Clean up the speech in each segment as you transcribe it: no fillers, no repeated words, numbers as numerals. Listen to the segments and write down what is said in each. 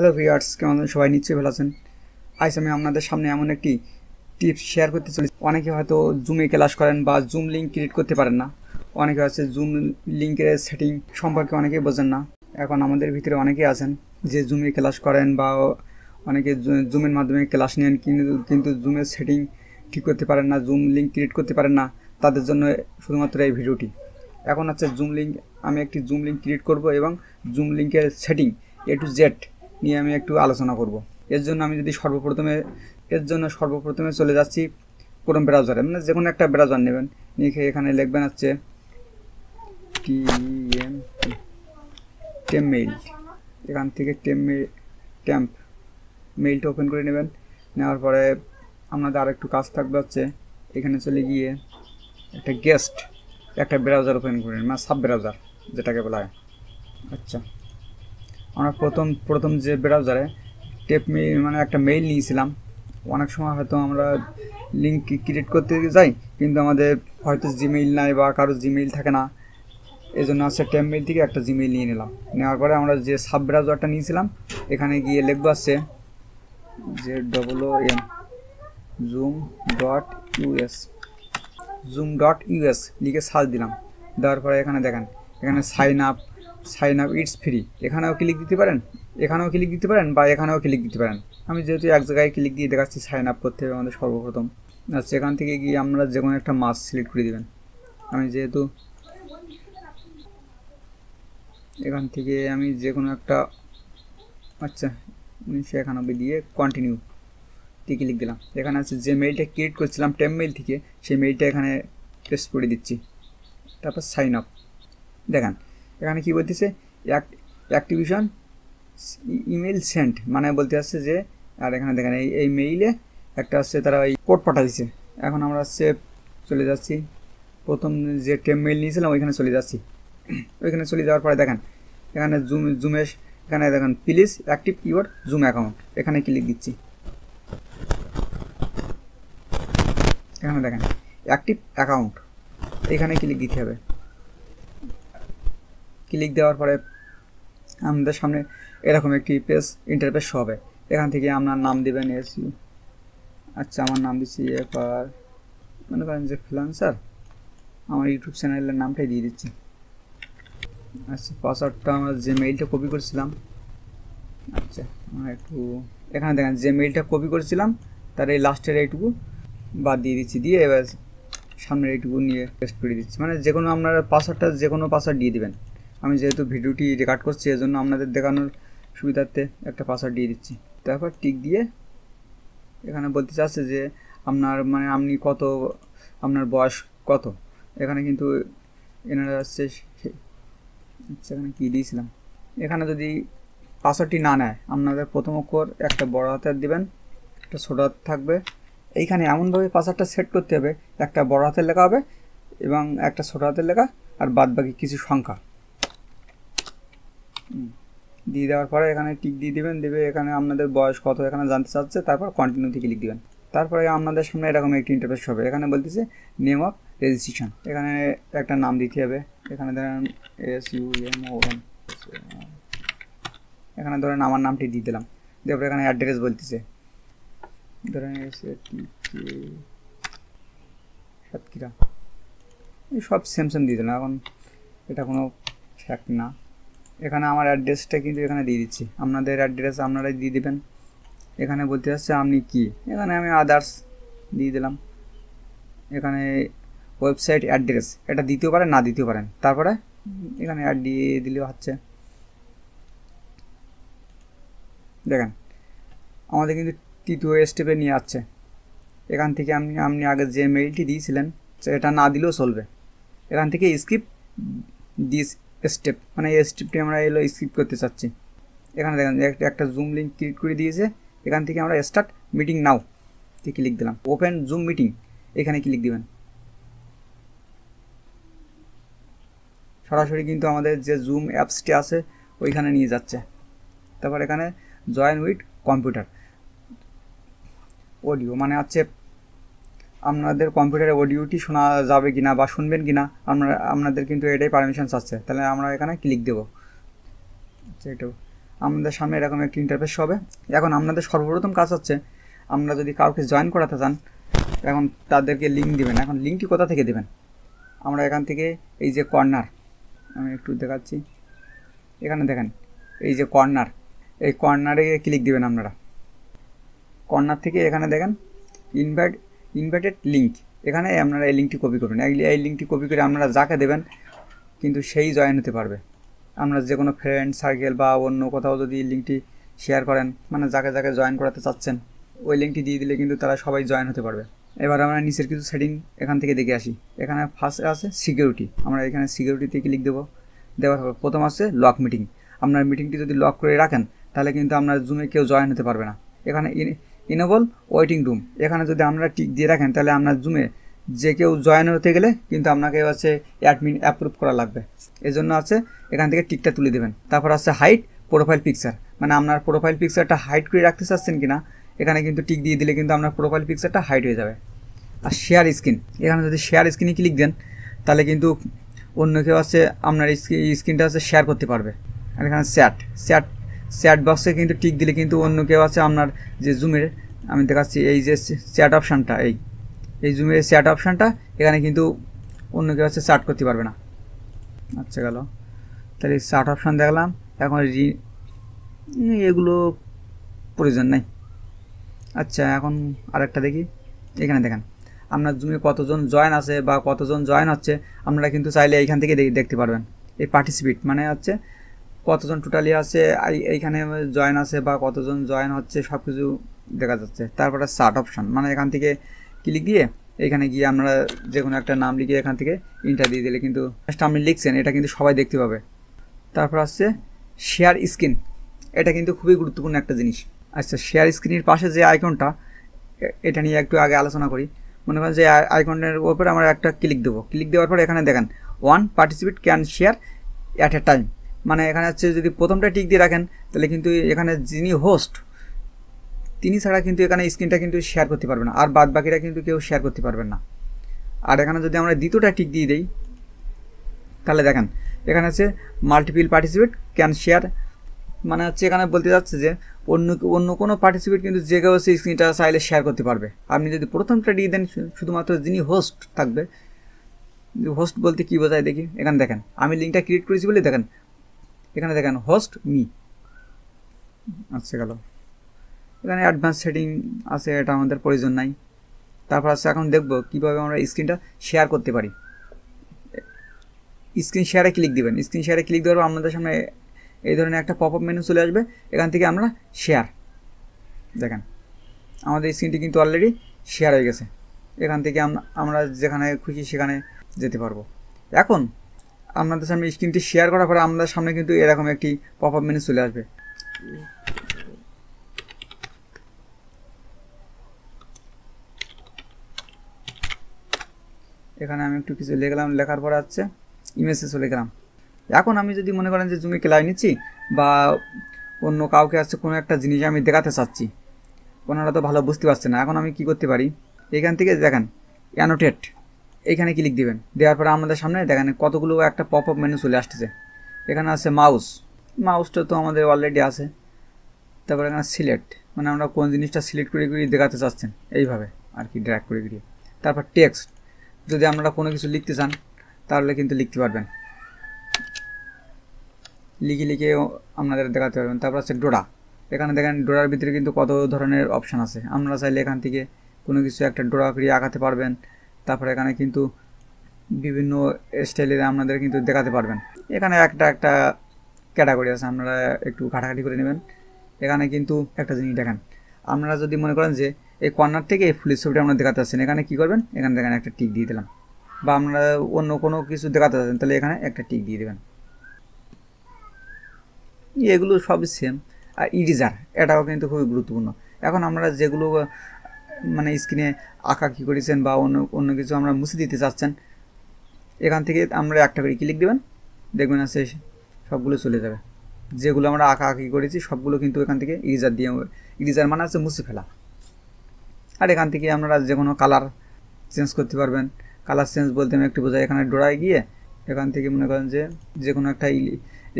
Hello viewers, কেমন আছেন সবাই? নিশ্চয়ই ভালো আছেন। আজ আমি আপনাদের সামনে এমন একটি টিপস শেয়ার করতে চলেছি। অনেকে হয়তো জুমে ক্লাস করেন বা জুম লিঙ্ক ক্রিয়েট করতে পারেন না। অনেকে আছে জুম লিঙ্কের সেটিং সম্পর্কে অনেকেই বোঝেন না। এখন আমাদের ভিতরে অনেকেই আছেন যে জুমে ক্লাস করেন বা অনেকে জুমের মাধ্যমে ক্লাস নেন, কিন্তু জুমের সেটিং ঠিক করতে পারেন না, জুম লিঙ্ক ক্রিয়েট করতে পারেন না। তাদের জন্য শুধুমাত্র এই ভিডিওটি। এখন আছে জুম লিঙ্ক, আমি একটি জুম লিঙ্ক ক্রিয়েট করব এবং জুম লিঙ্কের সেটিং A to Z নিয়ে আমি একটু আলোচনা করব। এর জন্য আমি যদি সর্বপ্রথমে চলে যাচ্ছি ক্রোম ব্রাউজারে, মানে যে কোনো একটা ব্রাউজার নেবেন, নিয়ে এখানে লিখবেন হচ্ছে টেম মেইল। এখান থেকে টেম্প মেইলটা ওপেন করে নেবেন। নেওয়ার পরে আপনাদের আর একটু কাজ থাকবে হচ্ছে এখানে চলে গিয়ে একটা ব্রাউজার ওপেন করে নেবেন, মানে সাব ব্রাউজার যেটাকে বলা হয়। আচ্ছা, আমরা প্রথম যে ব্রাউজারে মানে একটা মেইল নিয়েছিলাম। অনেক সময় হয়তো আমরা লিঙ্ক ক্রিয়েট করতে যাই, কিন্তু আমাদের হয়তো জিমেইল নাই বা কারো জিমেইল থাকে না। এই জন্য আছে টেপ মেইল থেকে একটা জিমেইল নিয়ে নিলাম। নেওয়ার পরে আমরা যে সাব ব্রাউজারটা নিয়েছিলাম এখানে গিয়ে লিখবো আছে zoom.us লিখে সার্চ দিলাম। দেওয়ার পরে এখানে দেখেন, এখানে সাইন আপ ইটস ফ্রি। এখানেও ক্লিক দিতে পারেন বা এখানেও ক্লিক দিতে পারেন। আমি যেহেতু এক জায়গায় ক্লিক দিয়ে দেখাচ্ছি, সাইন আপ করতে হবে আমাদের সর্বপ্রথম। আচ্ছা, এখান থেকে গিয়ে আমরা যে কোনো একটা মাস সিলেক্ট করে দেবেন। আমি যেহেতু এখান থেকে আমি যে কোনো একটা 1991 দিয়ে কন্টিনিউ ক্লিক দিলাম। এখানে আছে যে মেইলটা ক্রিয়েট করছিলাম টেম মেইল থেকে, সেই মেইলটা এখানে পেস্ট করে দিচ্ছি। তারপর সাইন আপ। দেখেন এখানে কি বলতেছে, অ্যাক্টিভেশন ইমেল সেন্ট, মানে বলতে আসছে যে, আর এখানে দেখেন এই মেইলে একটা আসছে তারা এই কোড পাঠাইছে। এখন আমরা চলে যাচ্ছি প্রথম যে টেম মেইল নিয়েছিলাম ওইখানে চলে যাচ্ছি। ওইখানে চলে যাওয়ার পরে দেখেন এখানে এখানে দেখেন please active your zoom account, এখানে ক্লিক দিচ্ছি। এখানে দেখেন অ্যাক্টিভ অ্যাকাউন্ট, এখানে ক্লিক দিতে হবে। ক্লিক দেওয়ার পরে আমাদের সামনে এরকম একটি ইন্টারফেস হবে। এখান থেকে আপনার নাম দেবেন SU। আচ্ছা, আমার নাম দিচ্ছি এবার মনে করেন যে ফ্রিল্যান্সার, আমার ইউটিউব চ্যানেলের নামটাই দিয়ে দিচ্ছি। আচ্ছা, পাসওয়ার্ডটা আমরা যে মেইলটা কপি করেছিলাম, আচ্ছা আমরা একটু এখানে দেখেন যে মেইলটা কপি করেছিলাম তার এই লাস্টের এইটুকু বাদ দিয়ে দিচ্ছি, দিয়ে এবার সামনের এইটুকু নিয়ে পেস্ট করে দিচ্ছি। মানে যে কোনো আপনারা যে কোনো পাসওয়ার্ড দিয়ে দিবেন। আমি যেহেতু ভিডিওটি রেকর্ড করছি এজন্য আপনাদের দেখানোর সুবিধার্থে একটা পাসওয়ার্ড দিয়ে দিচ্ছি। তারপর টিক দিয়ে এখানে বলতে চাচ্ছে যে আপনি কত, আপনার বয়স কত। এখানে কিন্তু এনারা আসছে, আচ্ছা এখানে কী দিয়েছিলাম, এখানে যদি পাসওয়ার্ডটি না নেয় আপনাদের প্রথম অক্ষর একটা বড় হাতের দিবেন, একটা ছোটো হাত থাকবে। এইখানে এমনভাবে পাসওয়ার্ডটা সেট করতে হবে, একটা বড় হাতের লেখা হবে এবং একটা ছোটো হাতের লেখা, আর বাদ বাকি কিছু সংখ্যা দিয়ে দেওয়ার পরে এখানে টিক দিয়ে দেবেন। এখানে আপনাদের বয়স কত এখানে জানতে চাচ্ছে, তারপর কন্টিনিউতে ক্লিক দিবেন। তারপরে আপনাদের সামনে এরকম একটি ইন্টারফেস হবে। এখানে বলতেছে নেম অফ রেজিস্ট্রেশন, এখানে একটা নাম দিতে হবে। এখানে ধরেন SUMON, এখানে ধরেন আমার নামটি দিয়ে দিলাম। তারপরে এখানে অ্যাড্রেস বলতেছে ধরেন সাতক্ষীরা, এই সব সেম দিয়ে দিলাম। এখন এটা কোনো ফ্যাক্ট না। এখানে আমার অ্যাড্রেসটা কিন্তু এখানে দিয়ে দিচ্ছি, আপনাদের অ্যাড্রেস আপনারাই দিয়ে দেবেন। এখানে বলতে চাচ্ছে আপনি কি, এখানে আমি আদার্স দিয়ে দিলাম। এখানে ওয়েবসাইট অ্যাড্রেস এটা দিতেও পারেন না দিতেও পারেন, তারপরে এখানে অ্যাড দিয়ে দিলেও হচ্ছে। দেখেন আমাদের কিন্তু তৃতীয় স্টেপে নিয়ে যাচ্ছে। এখান থেকে আপনি আগে যে মেইলটি দিয়েছিলেন এটা না দিলেও চলবে। এখান থেকে স্কিপ দিস স্টেপ, মানে এই স্টেপটি আমরা স্কিপ করতে চাচ্ছি। এখানে দেখেন একটা জুম লিঙ্ক ক্রিয়েট করে দিয়েছে। এখান থেকে আমরা স্টার্ট মিটিং নাও ক্লিক দিলাম। ওপেন জুম মিটিং, এখানে ক্লিক দিবেন। সরাসরি কিন্তু আমাদের যে জুম অ্যাপসটি আছে ওইখানে নিয়ে যাচ্ছে। তারপর এখানে জয়েন উইথ কম্পিউটার অডিও, মানে হচ্ছে আপনাদের কম্পিউটারে অডিওটি শোনা যাবে কিনা বা শুনবেন কিনা আপনাদের কিন্তু এটাই পারমিশন চাচ্ছে। তাহলে আমরা এখানে ক্লিক দেবো। আচ্ছা, এটাও আমাদের সামনে এরকম একটি ইন্টারফেস হবে। এখন আপনাদের সর্বপ্রথম কাজ হচ্ছে, আমরা যদি কাউকে জয়েন করাতে চান, এখন তাদেরকে লিঙ্ক দিবেন। এখন লিঙ্কটি কোথা থেকে দেবেন? আমরা এখান থেকে এই যে কর্নার, আমি একটু দেখাচ্ছি, এখানে দেখেন এই যে কর্নার, এই কর্নারে ক্লিক দিবেন আপনারা। কর্নার থেকে এখানে দেখেন ইনভাইটেড লিঙ্ক, এখানে আপনারা এই লিঙ্কটি কপি করবেন। এই লিঙ্কটি কপি করে আপনারা যাকে দেবেন কিন্তু সেই জয়েন হতে পারবে। আপনারা যে কোনো ফ্রেন্ড সার্কেল বা অন্য কোথাও যদি লিঙ্কটি শেয়ার করেন, মানে যাকে যাকে জয়েন করাতে চাচ্ছেন, ওই লিঙ্কটি দিয়ে দিলে কিন্তু তারা সবাই জয়েন হতে পারবে। এবার আমরা নিচের কিছু সেটিং এখান থেকে দেখে আসি। এখানে ফার্স্ট আছে সিকিউরিটি, আমরা এখানে সিকিউরিটিতে ক্লিক দেবো। দেওয়ার পর প্রথম আছে লক মিটিং। আপনার মিটিংটি যদি লক করে রাখেন তাহলে কিন্তু আপনার জুমে কেউ জয়েন হতে পারবে না। এখানে ইনেবল ওয়েটিং রুম, এখানে যদি আপনারা টিক দিয়ে রাখেন তাহলে আপনার জুমে যে কেউ জয়েন হতে গেলে কিন্তু আপনাকে হচ্ছে অ্যাডমিন অ্যাপ্রুভ করা লাগবে, এজন্য আছে এখান থেকে টিকটা তুলে দেবেন। তারপর আছে হাইড প্রোফাইল পিকচার, মানে আপনার প্রোফাইল পিকচারটা হাইড করে রাখতে চাচ্ছেন কিনা, এখানে কিন্তু টিক দিয়ে দিলে কিন্তু আপনার প্রোফাইল পিকচারটা হাইড হয়ে যাবে। আর শেয়ার স্ক্রিন, এখানে যদি শেয়ার স্ক্রিনে ক্লিক দেন তাহলে কিন্তু অন্য কেউ আছে আপনার স্ক্রিনটা আছে শেয়ার করতে পারবে। আর এখানে চ্যাট বক্সে কিন্তু টিক দিলে কিন্তু অন্য কেউ আছে আপনার যে জুমের, আমি দেখাচ্ছি এই যে চ্যাট অপশানটা, এই জুমের চ্যাট অপশানটা, এখানে কিন্তু অন্য কেউ আছে চ্যাট করতে পারবে না। আচ্ছা গেল, তাহলে চ্যাট অপশান দেখলাম। এখন এগুলো প্রয়োজন নাই। আচ্ছা এখন আরেকটা দেখি, এখানে দেখেন আপনার জুমে কতজন জয়েন আছে বা কতজন জয়েন হচ্ছে, আপনারা কিন্তু চাইলে এইখান থেকে দেখতে পারবেন। এই পার্টিসিপেট মানে হচ্ছে কতজন টোটালি আছে, এইখানে জয়েন আছে বা কতজন জয়েন হচ্ছে সব কিছু দেখা যাচ্ছে। তারপরে সার্ট অপশান, মানে এখান থেকে ক্লিক দিয়ে এখানে গিয়ে আমরা যে কোনো একটা নাম লিখে এখান থেকে ইন্টার দিয়ে দিলে কিন্তু আপনি লিখছেন এটা কিন্তু সবাই দেখতে পাবে। তারপর আসছে শেয়ার স্ক্রিন, এটা কিন্তু খুবই গুরুত্বপূর্ণ একটা জিনিস। আচ্ছা শেয়ার স্ক্রিনের পাশে যে আইকনটা, এটা নিয়ে একটু আগে আলোচনা করি। মনে করেন যে আইকনের উপরে আমরা একটা ক্লিক দেবো। ক্লিক দেওয়ার পরে এখানে দেখেন one participate can share at a time, মানে এখানে হচ্ছে যদি প্রথমটা টিক দিয়ে রাখেন তাহলে কিন্তু এখানে যিনি হোস্ট তিনি ছাড়া কিন্তু এখানে স্ক্রিনটা কিন্তু শেয়ার করতে পারবে না, আর বাদ বাকিরা কিন্তু কেউ শেয়ার করতে পারবেন না। আর এখানে যদি আমরা দ্বিতীয়টা টিক দিয়ে দিই তাহলে দেখেন এখানে আছে মাল্টিপল পার্টিসিপেট ক্যান শেয়ার, মানে হচ্ছে এখানে বলতে যাচ্ছে যে অন্য কোনো পার্টিসিপেট কিন্তু যে কেউ সেই স্ক্রিনটা চাইলে শেয়ার করতে পারবে। আপনি যদি প্রথমটা দিয়ে দেন শুধুমাত্র যিনি হোস্ট থাকবে, হোস্ট বলতে কী বোঝায় দেখি, এখানে দেখেন আমি লিঙ্কটা ক্রিয়েট করেছি বলে দেখেন এখানে দেখেন হোস্ট মি। আচ্ছা গেল, এখানে অ্যাডভান্স সেটিং আছে, এটা আমাদের প্রয়োজন নাই। তারপর আছে এখন দেখব কীভাবে আমরা স্ক্রিনটা শেয়ার করতে পারি। স্ক্রিন শেয়ারে ক্লিক দিবেন। স্ক্রিন শেয়ারে ক্লিক দেওয়ার পর আমাদের সামনে এই ধরনের একটা পপ আপ মেনু চলে আসবে। এখান থেকে আমরা শেয়ার, দেখেন আমাদের স্ক্রিনটি কিন্তু অলরেডি শেয়ার হয়ে গেছে। এখান থেকে আমরা যেখানে খুশি সেখানে যেতে পারবো। এখন আপনাদের সামনে স্ক্রিনটি শেয়ার করার পরে আমাদের সামনে কিন্তু এরকম একটি পপ আপ মেনু চলে আসবে। এখানে আমি একটু কিছু লিখলাম, লেখার পরে আছে ইমেজে চলে গেলাম। এখন আমি যদি মনে করেন যে জুমে ক্লাই নিচ্ছি বা অন্য কাউকে আছে কোনো একটা জিনিস আমি দেখাতে চাচ্ছি, ওনারা তো ভালো বুঝতে পারছে না, এখন আমি কি করতে পারি, এখান থেকে দেখেন অ্যানোটেট, এইখানে ক্লিক দিবেন। দেওয়ার পরে আমাদের সামনে দেখেন কতগুলো একটা পপ আপ মেনু চলে আসতেছে। এখানে আছে মাউসটা তো আমাদের অলরেডি আছে। তারপরে এখানে সিলেক্ট, মানে আমরা কোন জিনিসটা সিলেক্ট করে দেখাতে চাচ্ছেন এইভাবে আর কি ড্র্যাগ করে গিয়ে। তারপর টেক্সট, যদি আপনারা কোনো কিছু লিখতে চান তাহলে কিন্তু লিখতে পারবেন, লিখে আপনাদের দেখাতে পারবেন। তারপর আছে ডোরা, এখানে দেখেন ডোরার ভিতরে কিন্তু কত ধরনের অপশান আছে, আমরা চাইলে এখান থেকে কোনো কিছু একটা ডোরা করে আঁকাতে পারবেন। তারপরে এখানে কিন্তু বিভিন্ন স্টাইলের আপনাদের কিন্তু দেখাতে পারবেন। এখানে একটা ক্যাটাগরি আছে, আপনারা একটু ঘাটাঘাটি করে নেবেন। এখানে কিন্তু একটা জিনিস দেখেন, আপনারা যদি মনে করেন যে এই কর্নার থেকে এই ফুলের ছবিটা আমরা দেখাতে চাচ্ছেন, এখানে কী করবেন, এখানে দেখেন একটা টিক দিয়ে দিলাম। বা আপনারা অন্য কোনো কিছু দেখাতে চাচ্ছেন তাহলে এখানে একটা টিক দিয়ে দেবেন। এগুলো সবই সেম। আর ইরেজার, এটাও কিন্তু খুবই গুরুত্বপূর্ণ। এখন আমরা যেগুলো মানে স্ক্রিনে আঁকা কী করেছেন বা অন্য কিছু আমরা মুছে দিতে চাচ্ছেন, এখান থেকে আমরা একটা করে ক্লিক দেবেন, দেখবেন আছে সবগুলো চলে যাবে। যেগুলো আমরা আঁকি করেছি সবগুলো কিন্তু এখান থেকে ইরেজার মানে আছে মুছে ফেলা। আর এখান থেকে আপনারা যে কোনো কালার চেঞ্জ করতে পারবেন। কালার চেঞ্জ বলতে আমি একটু বোঝাই, এখানে ডোরায় গিয়ে এখান থেকে মনে করেন যে কোনো একটা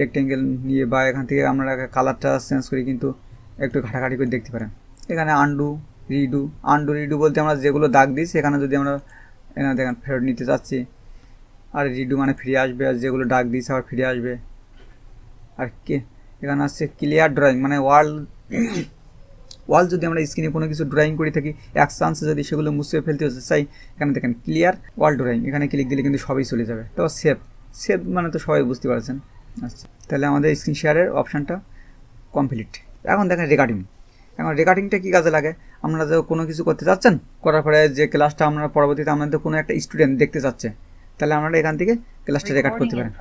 রেক্টেঙ্গেল নিয়ে বা এখান থেকে আমরা কালারটা চেঞ্জ করি কিন্তু একটু ঘাটাঘাটি করে দেখতে পারেন। এখানে আন্ডু রিডু বলতে আমরা যেগুলো দাগ দিই সেখানে যদি আমরা এখানে দেখেন ফেরত নিতে চাচ্ছি, আর রিডু মানে ফিরে আসবে, আর যেগুলো দাগ দিয়েছে আবার ফিরে আসবে। আর কি এখানে আসছে ক্লিয়ার ড্রয়িং, মানে ওয়াল যদি আমরা স্ক্রিনে কোনো কিছু ড্রয়িং করে থাকি এক চান্সে যদি সেগুলো মুছে ফেলতে হচ্ছে চাই, এখানে দেখেন ক্লিয়ার ওয়াল ড্রয়িং, এখানে ক্লিক দিলে কিন্তু সবই চলে যাবে। তো সেভ মানে তো সবাই বুঝতে পারছেন। আচ্ছা, তাহলে আমাদের স্ক্রিন শেয়ারের অপশানটা কমপ্লিট। এখন দেখেন রেকর্ডিংটা কী কাজে লাগে, আপনারা যে কোনো কিছু করতে চাচ্ছেন, করার পরে যে ক্লাসটা আমরা পরবর্তীতে আমাদের কোনো একটা স্টুডেন্ট দেখতে চাচ্ছে, তাহলে আপনারা এখান থেকে ক্লাসটা রেকর্ড করতে পারেন।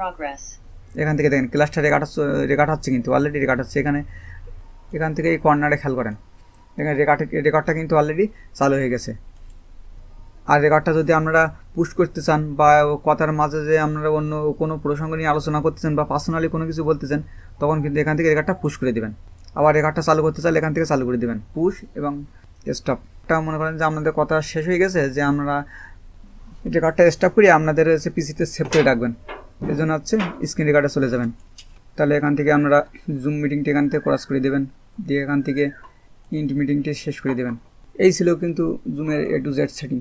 এখান থেকে দেখেন ক্লাসটা রেকর্ড হচ্ছে, কিন্তু অলরেডি রেকর্ড হচ্ছে। এখান থেকে এই কর্নারে খেয়াল করেন, এখানে রেকর্ডটা কিন্তু অলরেডি চালু হয়ে গেছে। আর রেকর্ডটা যদি আপনারা পুশ করতে চান বা কথার মাঝে যে আপনারা অন্য কোনো প্রসঙ্গ নিয়ে আলোচনা করতে চান বা পার্সোনালি কোনো কিছু বলতে চান, তখন কিন্তু এখান থেকে রেকর্ডটা পুশ করে দেবেন। আবার রেকর্ডটা চালু করতে চাইলে এখান থেকে চালু করে দেবেন, পুশ এবং স্টপটা। মনে করেন যে আপনাদের কথা শেষ হয়ে গেছে, যে আমরা রেকর্ডটা স্টপ করে আপনাদের হচ্ছে পিসিতে সেভ করে রাখবেন, এই জন্য হচ্ছে স্ক্রিন রেকর্ডে চলে যাবেন। তাহলে এখান থেকে আপনারা জুম মিটিংটি এখান থেকে ক্রস করে দেবেন, দিয়ে এখান থেকে ইন্ট মিটিংটি শেষ করে দেবেন। এই ছিল কিন্তু জুমের A to Z সেটিং।